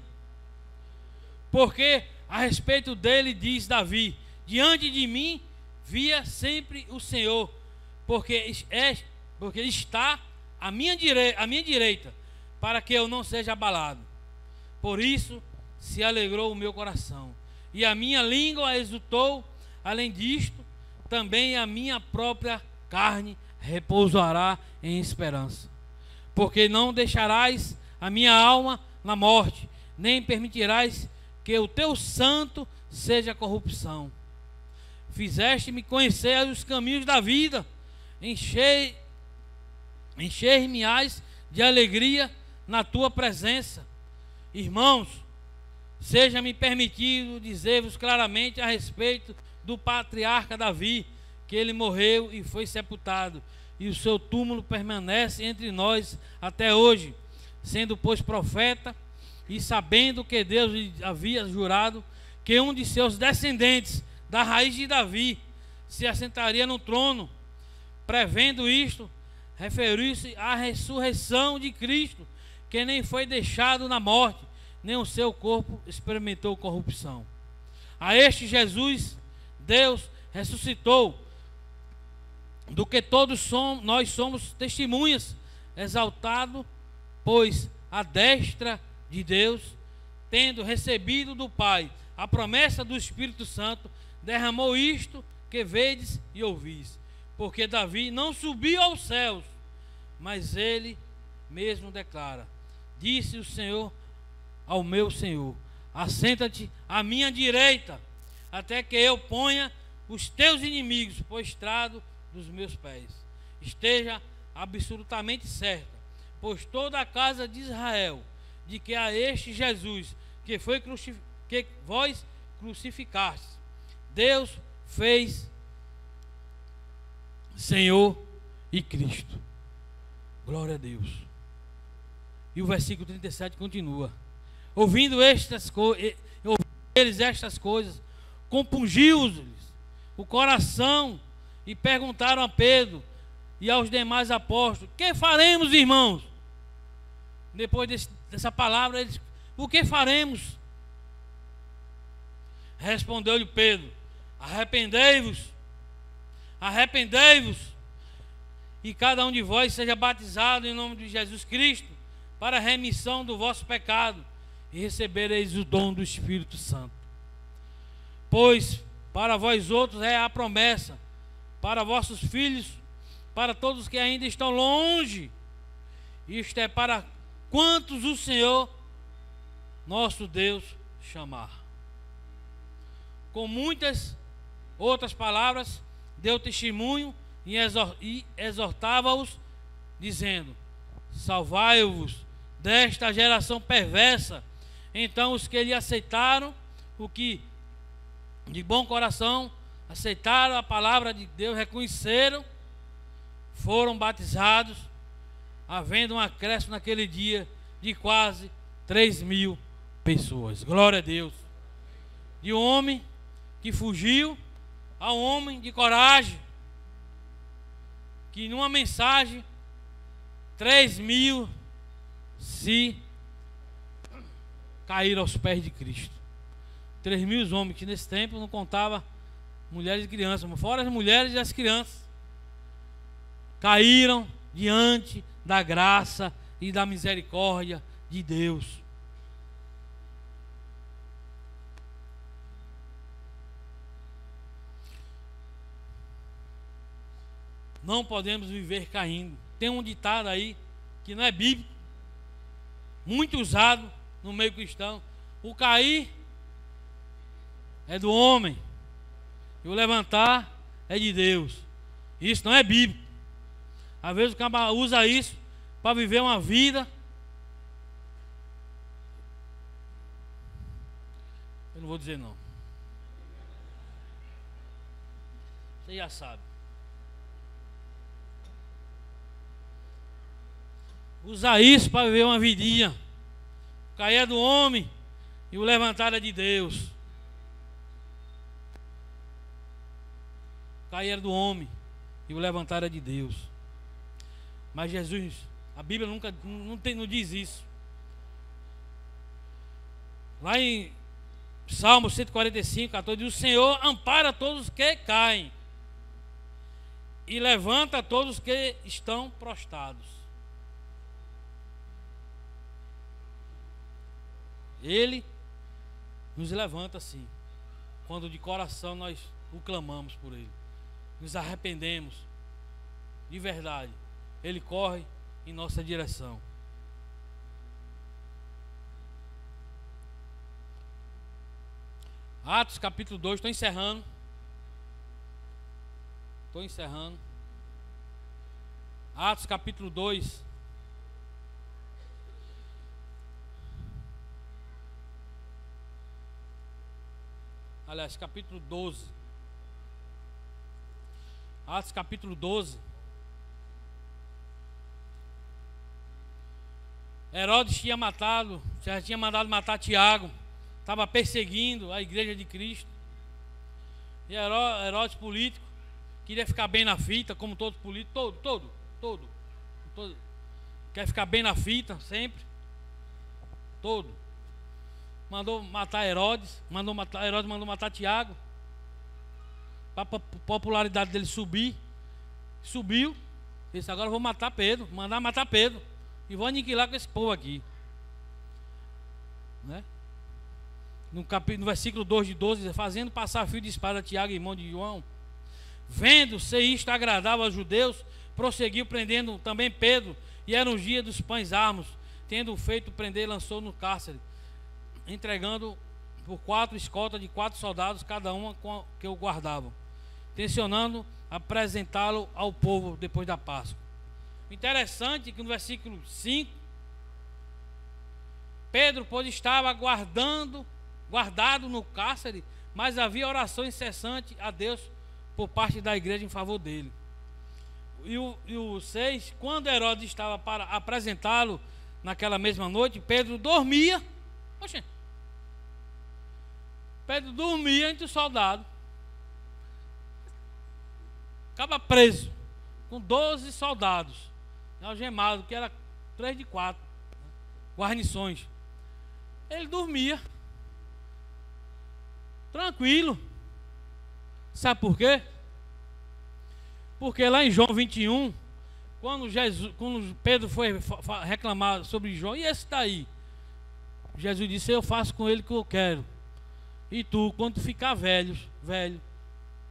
Porque a respeito dele diz Davi: diante de mim via sempre o Senhor, porque está à minha direita, para que eu não seja abalado. Por isso se alegrou o meu coração, e a minha língua exultou. Além disto, também a minha própria carne repousará em esperança. Porque não deixarás a minha alma na morte, nem permitirás que o teu santo seja corrupção. Fizeste-me conhecer os caminhos da vida, encher-me-ás de alegria na tua presença. Irmãos, seja-me permitido dizer-vos claramente a respeito do patriarca Davi, que ele morreu e foi sepultado, e o seu túmulo permanece entre nós até hoje, sendo pois profeta, e sabendo que Deus lhe havia jurado que um de seus descendentes, da raiz de Davi, se assentaria no trono. Prevendo isto, referiu-se à ressurreição de Cristo, que nem foi deixado na morte, nem o seu corpo experimentou corrupção. A este Jesus, Deus ressuscitou, do que todos nós somos testemunhas, exaltado, pois à destra de Deus, tendo recebido do Pai a promessa do Espírito Santo, derramou isto que vedes e ouvis. Porque Davi não subiu aos céus, mas ele mesmo declara: disse o Senhor ao meu Senhor: assenta-te à minha direita, até que eu ponha os teus inimigos por estrado dos meus pés. Esteja absolutamente certa, pois toda a casa de Israel, de que a este Jesus, que vós crucificaste, Deus fez Senhor e Cristo. Glória a Deus. E o versículo 37 continua: ouvindo eles estas coisas, compungiu-lhes o coração e perguntaram a Pedro e aos demais apóstolos: que faremos, irmãos? Depois dessa palavra, eles: o que faremos? Respondeu-lhe Pedro: arrependei-vos, e cada um de vós seja batizado em nome de Jesus Cristo para a remissão do vosso pecado, e recebereis o dom do Espírito Santo. Pois para vós outros é a promessa, para vossos filhos, para todos que ainda estão longe. Isto é para quantos o Senhor nosso Deus chamar. Com muitas outras palavras deu testemunho e exortava-os, dizendo: salvai-vos desta geração perversa. Então os que lhe aceitaram, o que de bom coração aceitaram a palavra de Deus, reconheceram, foram batizados, havendo um acréscimo naquele dia de quase 3.000 pessoas. Glória a Deus. De um homem que fugiu a um homem de coragem, que numa mensagem 3.000 se caíram aos pés de Cristo. 3.000 homens, que nesse tempo não contava mulheres e crianças, mas fora as mulheres e as crianças, caíram diante da graça e da misericórdia de Deus. Não podemos viver caindo. Tem um ditado aí que não é bíblico, muito usado no meio cristão: o cair é do homem e o levantar é de Deus. Isso não é bíblico. Às vezes o cara usa isso para viver uma vida. Eu não vou dizer não. Você já sabe. Usar isso para viver uma vidinha. Cair é do homem e o levantar é de Deus. Cair é do homem e o levantar é de Deus. Mas Jesus, a Bíblia não diz isso. Lá em Salmo 145, 14, diz: o Senhor ampara todos os que caem e levanta todos os que estão prostrados. Ele nos levanta assim, quando de coração nós o clamamos por Ele, nos arrependemos de verdade. Ele corre em nossa direção. Atos capítulo 2, estou encerrando. Atos capítulo 2. Aliás, capítulo 12. Atos capítulo 12. Herodes já tinha mandado matar Tiago. Estava perseguindo a igreja de Cristo. E Herodes, político, queria ficar bem na fita, como todo político, todo. Quer ficar bem na fita, sempre. Todo. Mandou matar Herodes, mandou matar Tiago, para a popularidade dele subir. Subiu. Disse: agora eu vou matar Pedro, mandar matar Pedro, e vou aniquilar com esse povo aqui, né? No versículo 2 de 12, diz: fazendo passar fio de espada Tiago, irmão de João, vendo se isto agradava aos judeus, prosseguiu prendendo também Pedro. E era os dias dos pães armos. Tendo feito prender, lançou no cárcere, entregando por 4 escoltas de 4 soldados, cada uma que o guardavam, tencionando apresentá-lo ao povo depois da Páscoa. Interessante que no versículo 5, Pedro, pois estava guardado no cárcere, mas havia oração incessante a Deus por parte da igreja em favor dele. E o 6, quando Herodes estava para apresentá-lo naquela mesma noite, Pedro dormia. Oxe, Pedro dormia entre os soldados. Acaba preso com 12 soldados, algemados, que era 3 de 4 guarnições. Ele dormia tranquilo. Sabe por quê? Porque lá em João 21, quando Pedro foi reclamar sobre João, e esse daí? Jesus disse: eu faço com ele o que eu quero. E tu, quando tu ficar velho,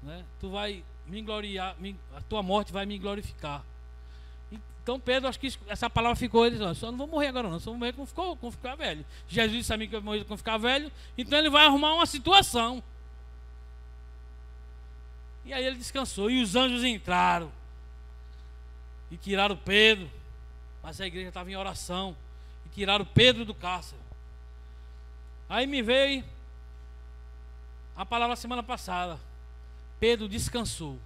né, tu vai me gloriar, a tua morte vai me glorificar. Então Pedro, acho que essa palavra ficou, ele disse: só não vou morrer agora não, só vou morrer quando ficar velho. Jesus disse a mim que eu vou morrer quando ficar velho, então ele vai arrumar uma situação. E aí ele descansou, e os anjos entraram e tiraram Pedro, mas a igreja estava em oração, e tiraram Pedro do cárcere. Aí me veio a palavra semana passada: Pedro descansou.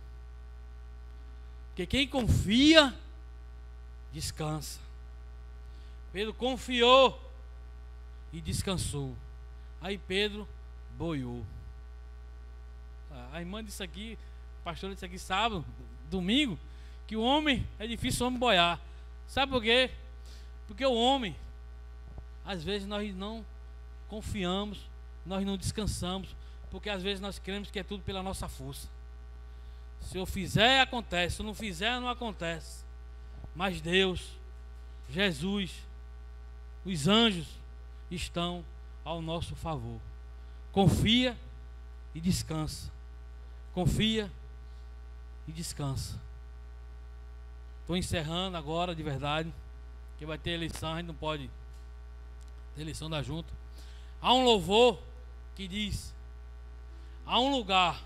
Porque quem confia, descansa. Pedro confiou e descansou. Aí Pedro boiou. A irmã disse aqui, a pastora disse aqui sábado, domingo, que o homem, é difícil o homem boiar. Sabe por quê? Porque o homem, às vezes nós não confiamos, nós não descansamos, porque às vezes nós queremos que é tudo pela nossa força. Se eu fizer, acontece. Se eu não fizer, não acontece. Mas Deus, Jesus, os anjos estão ao nosso favor. Confia e descansa. Confia e descansa. Estou encerrando agora de verdade, que vai ter eleição, a gente não pode ter eleição da junta. Há um louvor que diz: há um lugar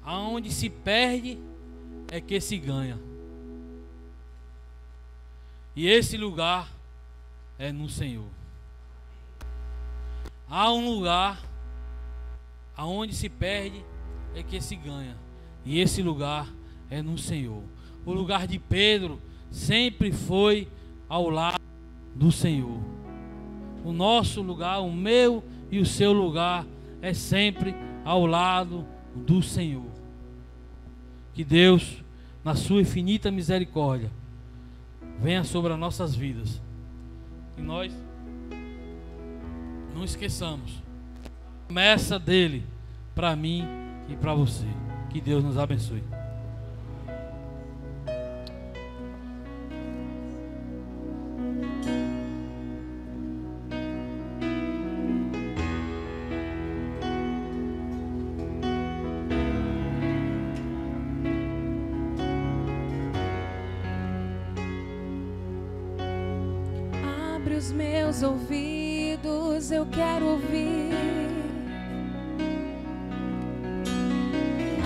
aonde se perde é que se ganha. E esse lugar é no Senhor. Há um lugar aonde se perde é que se ganha. E esse lugar é no Senhor. O lugar de Pedro sempre foi ao lado do Senhor. O nosso lugar, o meu e o seu lugar, é sempre ao lado do Senhor. Que Deus, na sua infinita misericórdia, venha sobre as nossas vidas. E nós não esqueçamos a promessa dele para mim e para você. Que Deus nos abençoe. Abre os meus ouvidos, eu quero ouvir.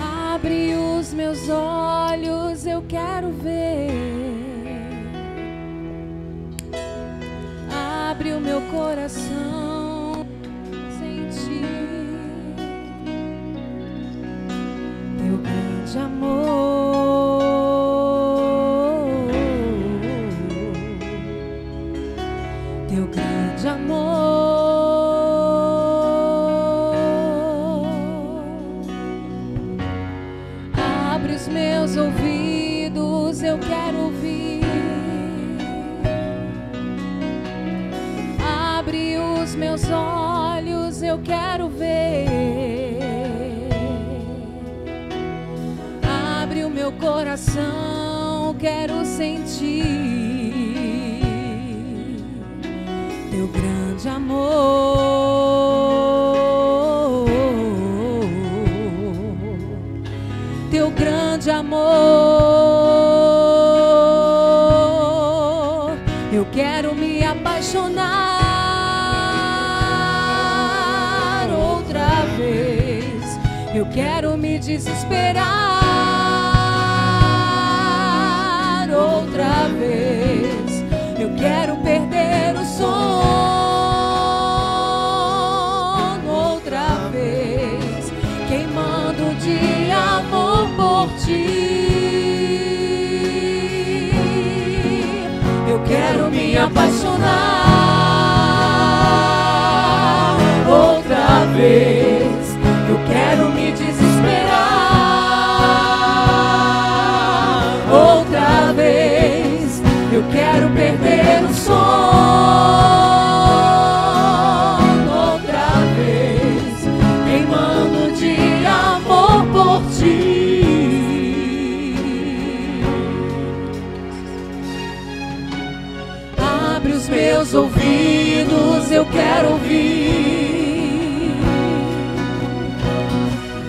Abre os meus olhos, eu quero ver. Abre o meu coração, sentir teu grande amor. Teu grande amor. Abre os meus ouvidos, eu quero ouvir. Abre os meus olhos, eu quero ver. Abre o meu coração, quero sentir teu grande amor. Teu grande amor. Eu quero me apaixonar outra vez. Eu quero me desesperar outra vez. Eu quero perder o sono outra vez, queimando de amor por ti. Eu quero me apaixonar outra vez. Eu quero me desesperar outra vez. Eu quero perder o sono outra vez, queimando de amor por ti. Abre os meus ouvidos, eu quero ouvir.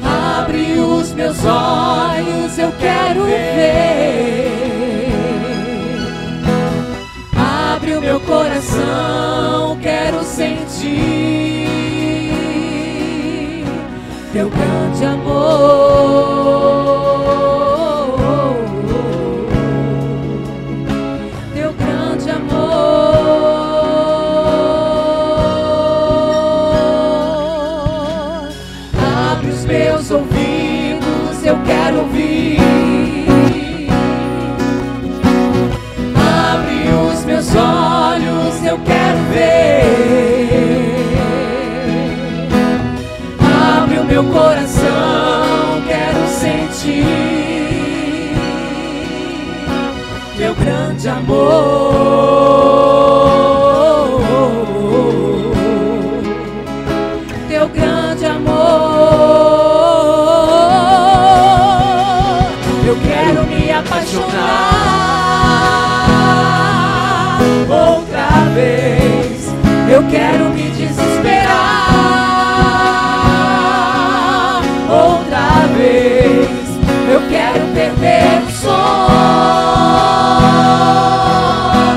Abre os meus olhos, eu quero ver. Abre o meu coração, quero sentir teu grande amor, teu grande amor. Abre os meus ouvidos, eu quero ouvir. Abre os meus olhos, eu quero ver. Abre o meu coração, quero sentir teu grande amor, teu grande amor. Eu quero me apaixonar outra vez. Eu quero me desesperar outra vez. Eu quero perder o sono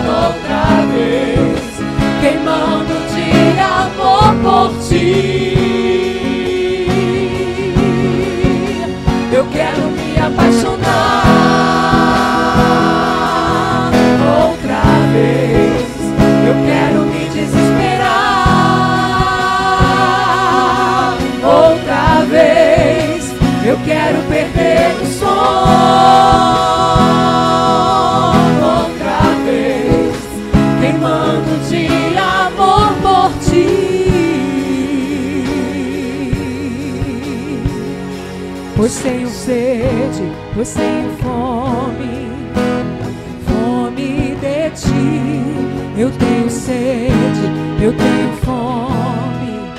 outra vez, queimando de amor por ti. Eu quero me apaixonar outra vez. Eu quero me desesperar outra vez. Eu quero perder o sono outra vez, queimando de amor por ti. Pois tenho sede, pois tenho fome, fome de ti. Eu tenho sede, eu tenho fome,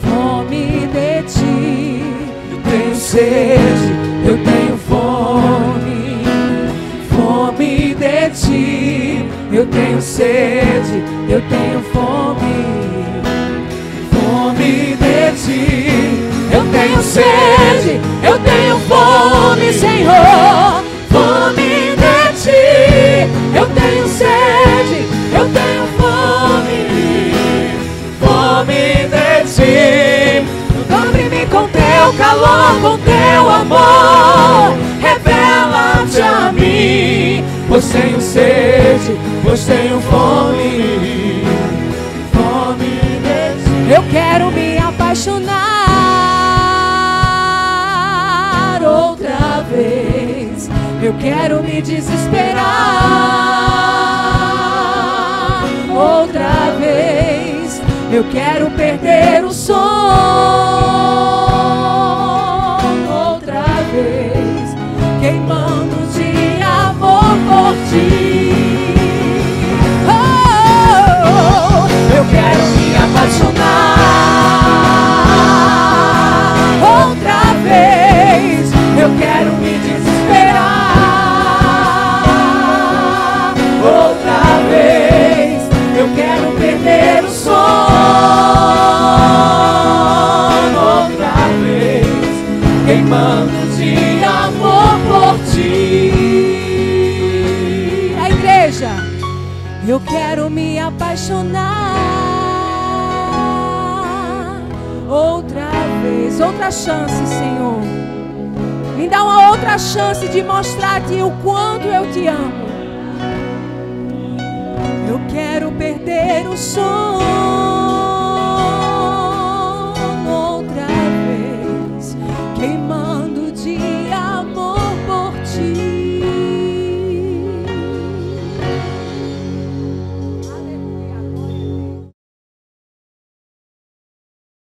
fome de ti. Eu tenho sede, eu tenho fome, fome de ti. Eu tenho sede, eu tenho fome, fome de ti. Eu tenho sede, eu tenho fome, Senhor, fome de ti. Eu tenho sede, eu tenho fome, fome de ti. Cobre-me com teu calor, com teu amor, revela-te a mim. Pois tenho sede, pois tenho fome, fome de ti. Eu quero me apaixonar outra vez. Eu quero me desesperar outra vez. Eu quero perder o sono outra vez, queimando de amor por ti. Oh, eu quero me apaixonar outra vez. Eu quero me desesperar outra vez. Eu quero perder o sono outra vez, queimando de amor por ti. A igreja, eu quero me apaixonar outra vez. Outra chance, Senhor. Me dá uma outra chance de mostrar-te o quanto eu te amo. Eu quero perder o sono.